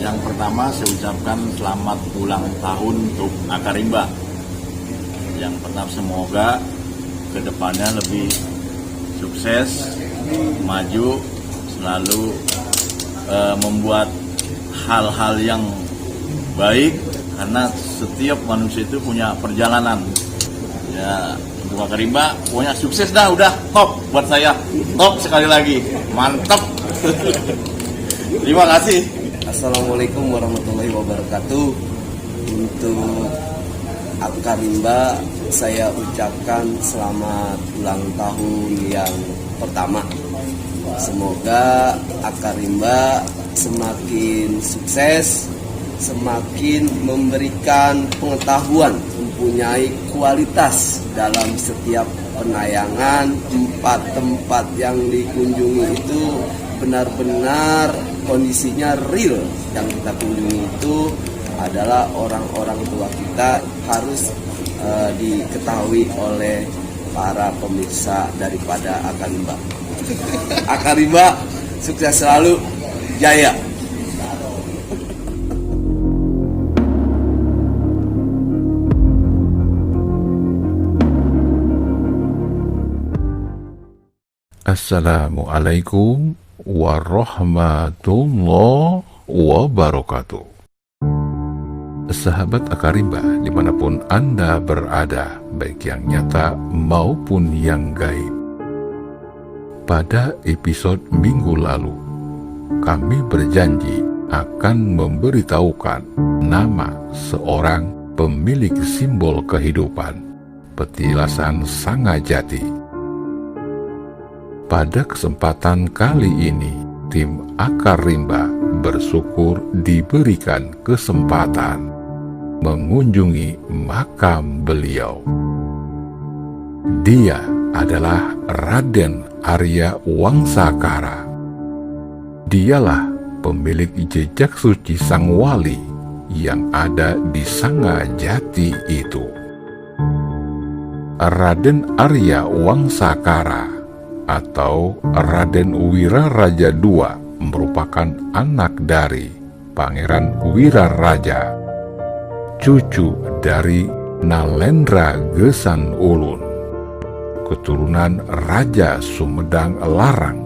Yang pertama saya ucapkan selamat ulang tahun untuk Akarimba. Yang pertama semoga kedepannya lebih sukses, maju, selalu membuat hal-hal yang baik, karena setiap manusia itu punya perjalanan. Ya, untuk Akarimba pokoknya sukses dah, udah top buat saya, top sekali lagi, mantap. Terima kasih. Assalamualaikum warahmatullahi wabarakatuh. Untuk Akarimba saya ucapkan selamat ulang tahun yang pertama. Semoga Akarimba semakin sukses, semakin memberikan pengetahuan, mempunyai kualitas dalam setiap penayangan. Tempat yang dikunjungi itu benar-benar kondisinya real. Yang kita kunjungi itu adalah orang-orang tua kita, harus diketahui oleh para pemirsa daripada Akarimba. Akarimba sukses selalu, jaya. Assalamualaikum warahmatullahi wabarakatuh. Sahabat Akarimba dimanapun Anda berada, baik yang nyata maupun yang gaib. Pada episode minggu lalu, kami berjanji akan memberitahukan nama seorang pemilik simbol kehidupan, petilasan Sangajati. Pada kesempatan kali ini, tim Akarimba bersyukur diberikan kesempatan mengunjungi makam beliau. Dia adalah Raden Arya Wangsakara. Dialah pemilik jejak suci sang wali yang ada di Sangajati itu. Raden Arya Wangsakara atau Raden Wiraraja II merupakan anak dari Pangeran Wiraraja, cucu dari Nalendra Gesan Ulun, keturunan Raja Sumedang Larang.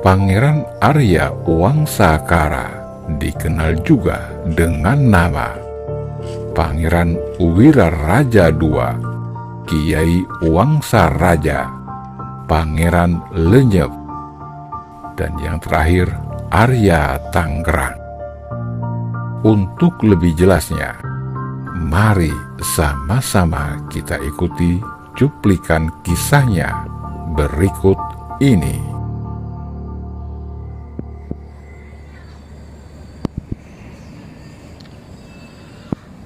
Pangeran Arya Wangsakara dikenal juga dengan nama Pangeran Wiraraja II, Kiai Wangsaraja, Pangeran Lenyep, dan yang terakhir Arya Tanggerang. Untuk lebih jelasnya, mari sama-sama kita ikuti cuplikan kisahnya berikut ini.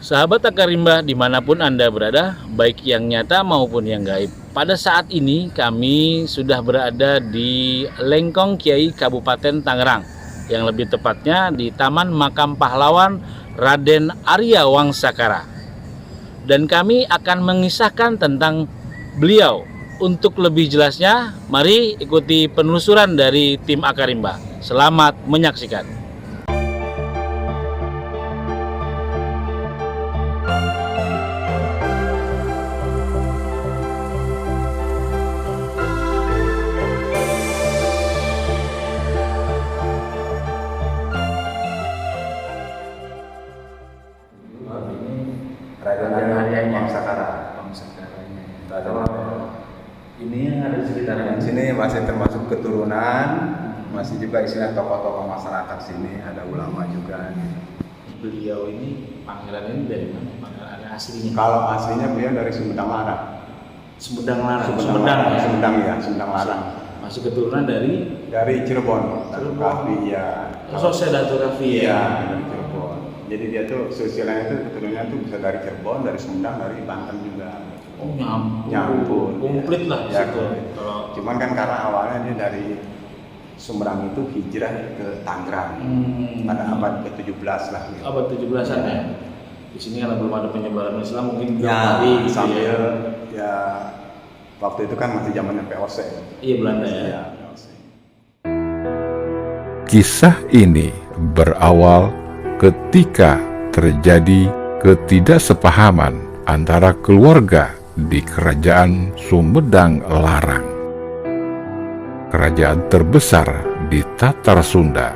Sahabat Akarimba dimanapun Anda berada, baik yang nyata maupun yang gaib. Pada saat ini kami sudah berada di Lengkong Kiai Kabupaten Tangerang, yang lebih tepatnya di Taman Makam Pahlawan Raden Arya Wangsakara. Dan kami akan mengisahkan tentang beliau. Untuk lebih jelasnya, mari ikuti penelusuran dari tim Akarimba. Selamat menyaksikan. Raden Arya Wangsakara. Ini yang ada di sekitar Di sini masih termasuk keturunan, masih juga istilah tokoh-tokoh masyarakat sini, ada ulama juga. Beliau ini, pangeran ini dari mana? Pangeran aslinya? Kalau aslinya beliau dari Sumedang Larang. Sumedang Larang. Sumedang ya, Sumedang Larang. Masih keturunan dari Cirebon. Kafi ya. Sosedatorafi Iya, ya. dari Cirebon. Jadi dia tuh silsilahnya itu keturunannya tuh bisa dari Cirebon, dari Sumedang, dari Banten juga. Oh, nyampur. Nyampur. Komplit lah di Ya, situ. komplit. Kalau Cuman kan karena awalnya dia dari Sumedang itu hijrah ke Tangerang pada abad ke-17 lah. Gitu. abad 17-an ya. Di sini karena belum ada penyebaran Islam, mungkin Ya, kembali gitu sambil ya. ya waktu itu kan masih zamannya POC. Iya, Belanda ya. Ya, POC. Kisah ini berawal ketika terjadi ketidaksepahaman antara keluarga di Kerajaan Sumedang Larang, kerajaan terbesar di Tatar Sunda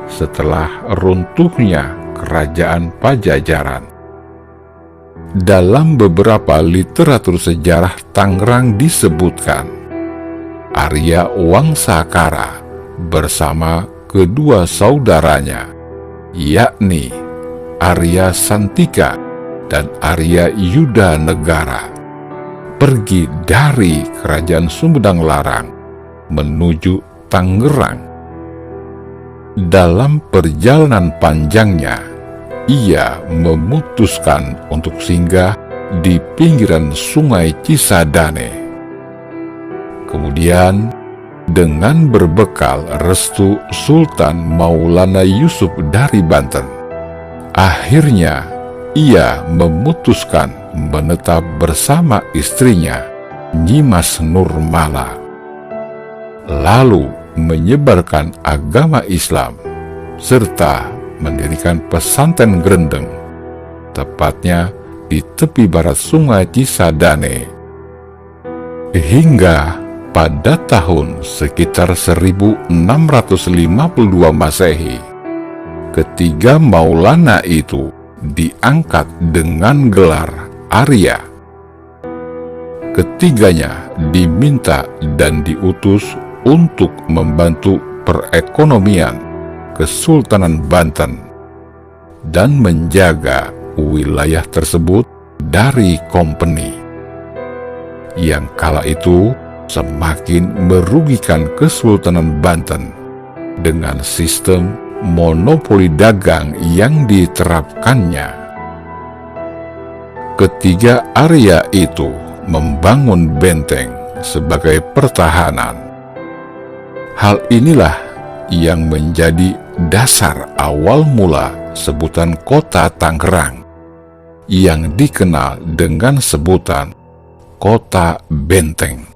setelah runtuhnya Kerajaan Pajajaran. Dalam beberapa literatur sejarah Tangerang disebutkan, Arya Wangsakara bersama kedua saudaranya, yakni Arya Santika dan Arya Yuda Negara, pergi dari Kerajaan Sumedang Larang menuju Tangerang. Dalam perjalanan panjangnya, ia memutuskan untuk singgah di pinggiran Sungai Cisadane. Kemudian, dengan berbekal restu Sultan Maulana Yusuf dari Banten, akhirnya ia memutuskan menetap bersama istrinya, Nyimas Nurmala, lalu menyebarkan agama Islam serta mendirikan pesantren Grendeng, tepatnya di tepi barat Sungai Cisadane. Hingga pada tahun sekitar 1652 Masehi, ketiga Maulana itu diangkat dengan gelar Arya. Ketiganya diminta dan diutus untuk membantu perekonomian Kesultanan Banten dan menjaga wilayah tersebut dari kompeni yang kala itu semakin merugikan Kesultanan Banten dengan sistem monopoli dagang yang diterapkannya. Ketiga Arya itu membangun benteng sebagai pertahanan. Hal inilah yang menjadi dasar awal mula sebutan kota Tangerang yang dikenal dengan sebutan Kota Benteng.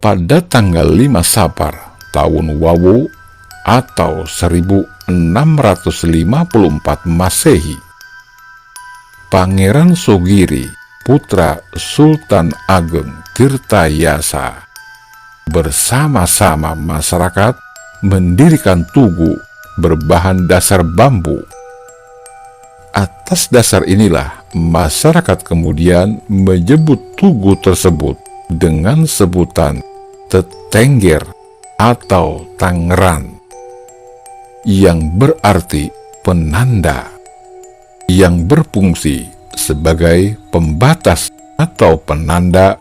Pada tanggal 5 Sapar tahun Wawu atau 1654 Masehi, Pangeran Sogiri, putra Sultan Ageng Tirtayasa, bersama-sama masyarakat mendirikan tugu berbahan dasar bambu. Atas dasar inilah masyarakat kemudian menyebut tugu tersebut dengan sebutan Tetengger atau Tangeran, yang berarti penanda, yang berfungsi sebagai pembatas atau penanda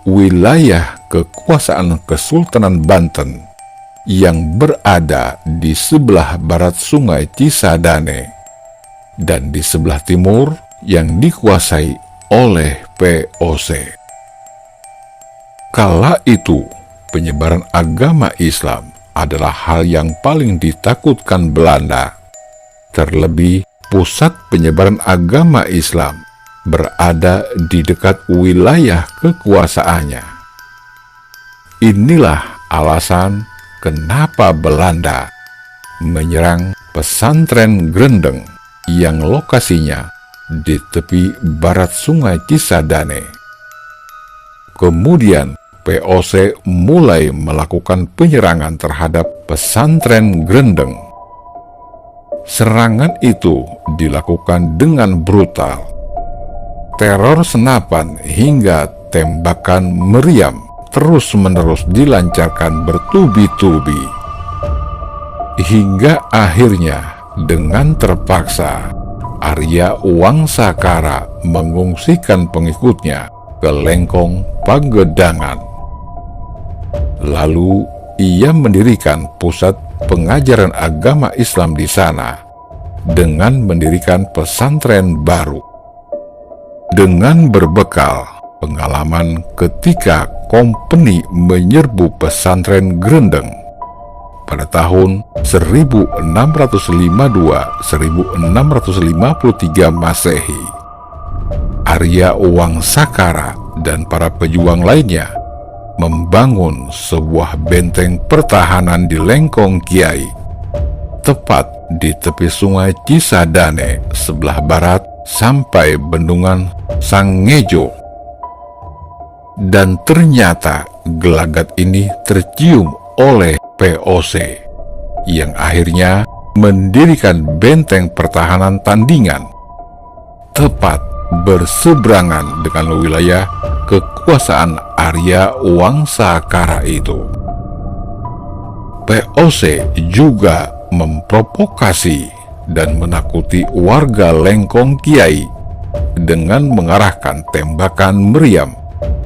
wilayah kekuasaan Kesultanan Banten yang berada di sebelah barat Sungai Cisadane dan di sebelah timur yang dikuasai oleh VOC. Kala itu, penyebaran agama Islam adalah hal yang paling ditakutkan Belanda. Terlebih, pusat penyebaran agama Islam berada di dekat wilayah kekuasaannya. Inilah alasan kenapa Belanda menyerang pesantren Grendeng yang lokasinya di tepi barat Sungai Cisadane. Kemudian VOC mulai melakukan penyerangan terhadap pesantren Grendeng. Serangan itu dilakukan dengan brutal. Teror senapan hingga tembakan meriam terus-menerus dilancarkan bertubi-tubi. Hingga akhirnya dengan terpaksa Arya Wangsakara mengungsikan pengikutnya ke Lengkong Pagedangan. Lalu ia mendirikan pusat pengajaran agama Islam di sana dengan mendirikan pesantren baru. Dengan berbekal pengalaman ketika kompeni menyerbu pesantren Grendeng pada tahun 1652-1653 Masehi, Arya Wangsakara dan para pejuang lainnya membangun sebuah benteng pertahanan di Lengkong Kiai tepat di tepi sungai Cisadane sebelah barat sampai bendungan Sangejo. Dan ternyata gelagat ini tercium oleh POC yang akhirnya mendirikan benteng pertahanan tandingan tepat berseberangan dengan wilayah kekuasaan Arya Wangsakara itu. POC juga memprovokasi dan menakuti warga Lengkong Kiai dengan mengarahkan tembakan meriam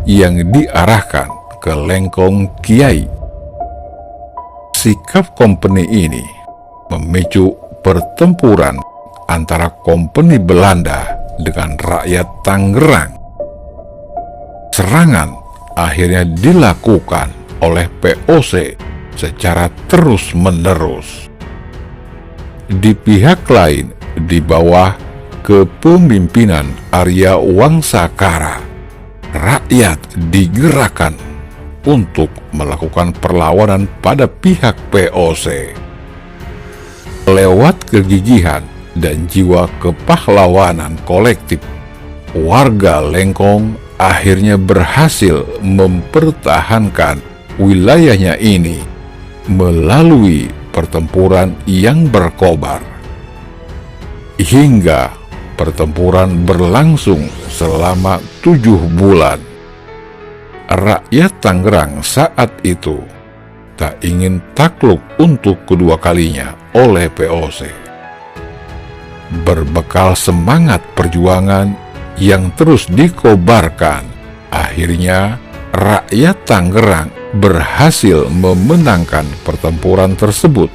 yang diarahkan ke Lengkong Kiai. Sikap kompeni ini memicu pertempuran antara kompeni Belanda dengan rakyat Tangerang. Serangan akhirnya dilakukan oleh POC secara terus-menerus. Di pihak lain, di bawah kepemimpinan Arya Wangsakara, rakyat digerakkan untuk melakukan perlawanan pada pihak POC. Lewat kegigihan dan jiwa kepahlawanan kolektif, warga Lengkong akhirnya berhasil mempertahankan wilayahnya ini melalui pertempuran yang berkobar. Hingga pertempuran berlangsung selama 7 bulan. Rakyat Tangerang saat itu tak ingin takluk untuk kedua kalinya oleh POC. Berbekal semangat perjuangan yang terus dikobarkan, akhirnya rakyat Tangerang berhasil memenangkan pertempuran tersebut,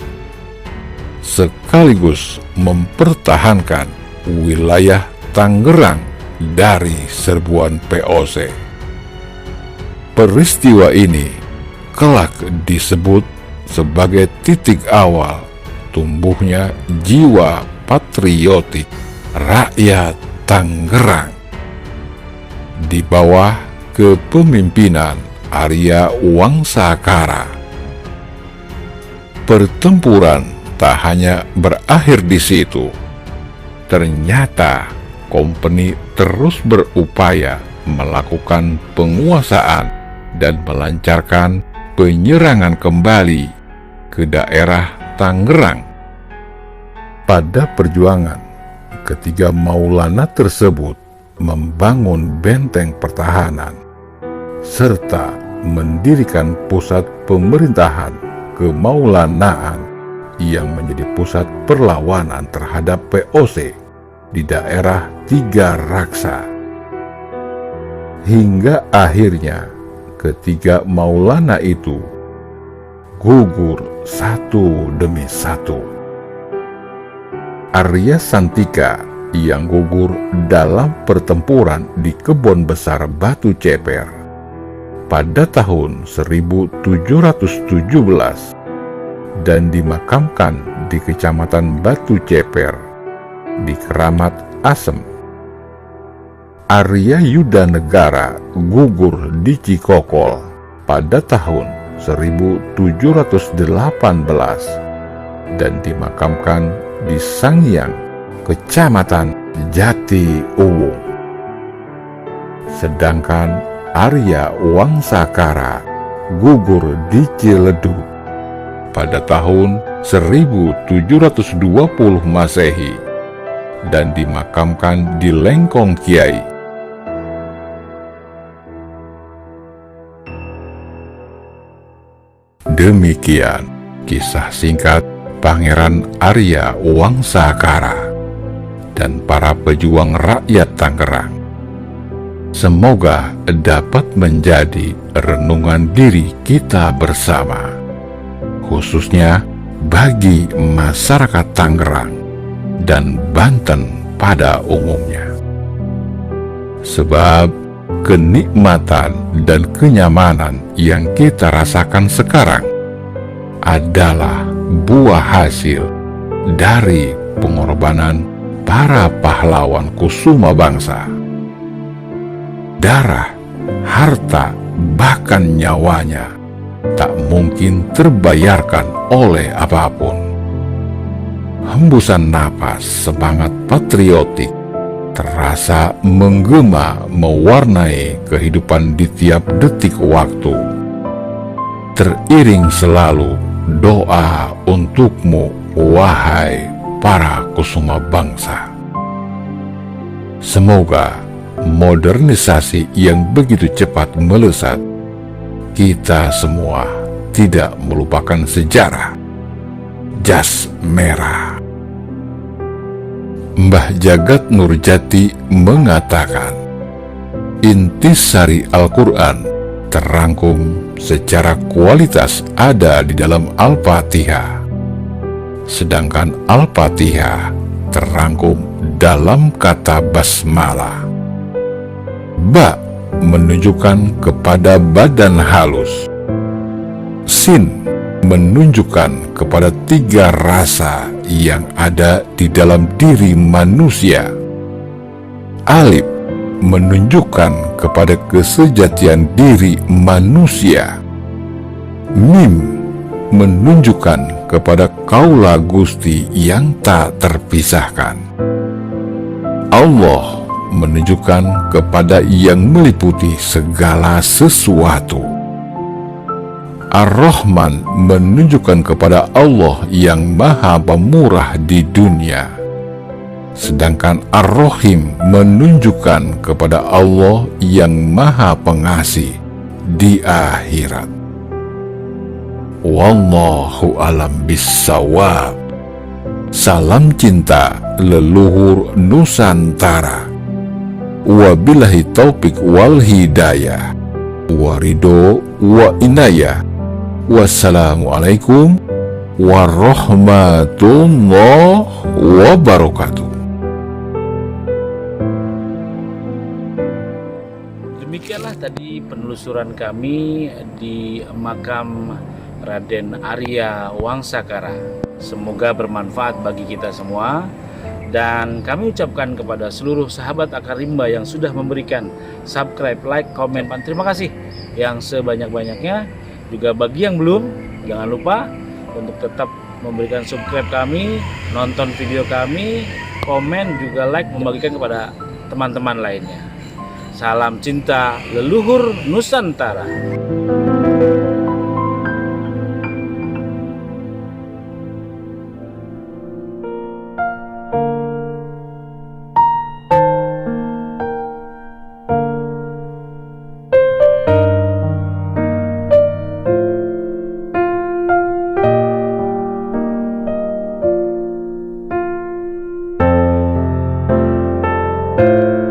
sekaligus mempertahankan wilayah Tangerang dari serbuan POC. Peristiwa ini kelak disebut sebagai titik awal tumbuhnya jiwa patriotik rakyat Tangerang di bawah kepemimpinan Arya Wangsakara. Pertempuran tak hanya berakhir di situ. Ternyata kompeni terus berupaya melakukan penguasaan dan melancarkan penyerangan kembali ke daerah Tangerang. Pada perjuangan, ketiga Maulana tersebut membangun benteng pertahanan serta mendirikan pusat pemerintahan kemaulanaan yang menjadi pusat perlawanan terhadap POC di daerah Tiga Raksa. Hingga akhirnya ketiga Maulana itu gugur satu demi satu. Arya Santika yang gugur dalam pertempuran di Kebon Besar Batu Ceper pada tahun 1717 dan dimakamkan di Kecamatan Batu Ceper di Keramat Asem. Arya Yudanegara gugur di Cikokol pada tahun 1718 dan dimakamkan di Sangyang, Kecamatan Jati Uwung. Sedangkan Arya Wangsakara gugur di Ciledug pada tahun 1720 Masehi dan dimakamkan di Lengkong Kiai. Demikian kisah singkat Pangeran Arya Wangsakara dan para pejuang rakyat Tangerang. Semoga dapat menjadi renungan diri kita bersama, khususnya bagi masyarakat Tangerang dan Banten pada umumnya. Sebab kenikmatan dan kenyamanan yang kita rasakan sekarang adalah buah hasil dari pengorbanan para pahlawan kusuma bangsa. Darah, harta, bahkan nyawanya tak mungkin terbayarkan oleh apapun. hembusan napas semangat patriotik terasa menggema mewarnai kehidupan di tiap detik waktu. Teriring selalu doa untukmu, wahai para kusuma bangsa. Semoga modernisasi yang begitu cepat melesat, kita semua tidak melupakan sejarah jas merah. Mbah Jagat Nurjati mengatakan, intisari Al-Quran terangkum secara kualitas ada di dalam Al-Fatihah, sedangkan Al-Fatihah terangkum dalam kata basmalah. Ba menunjukkan kepada badan halus, sin menunjukkan kepada 3 rasa yang ada di dalam diri manusia, alif menunjukkan kepada kesejatian diri manusia, mim menunjukkan kepada kaula Gusti yang tak terpisahkan, Allah menunjukkan kepada yang meliputi segala sesuatu, Ar-Rahman menunjukkan kepada Allah yang maha pemurah di dunia, sedangkan Ar-Rahim menunjukkan kepada Allah yang maha pengasih di akhirat. Wallahu alam bissawab. Salam cinta leluhur Nusantara. Wabillahi taufik wal hidayah, warido wa inayah. Wassalamualaikum warahmatullahi wabarakatuh. Demikianlah tadi penelusuran kami di makam Raden Arya Wangsakara. Semoga bermanfaat bagi kita semua. Dan kami ucapkan kepada seluruh sahabat Akarimba yang sudah memberikan subscribe, like, komen, dan terima kasih yang sebanyak-banyaknya. Juga bagi yang belum, jangan lupa untuk tetap memberikan subscribe kami, nonton video kami, komen, juga like, membagikan kepada teman-teman lainnya. Salam cinta leluhur Nusantara. Thank you.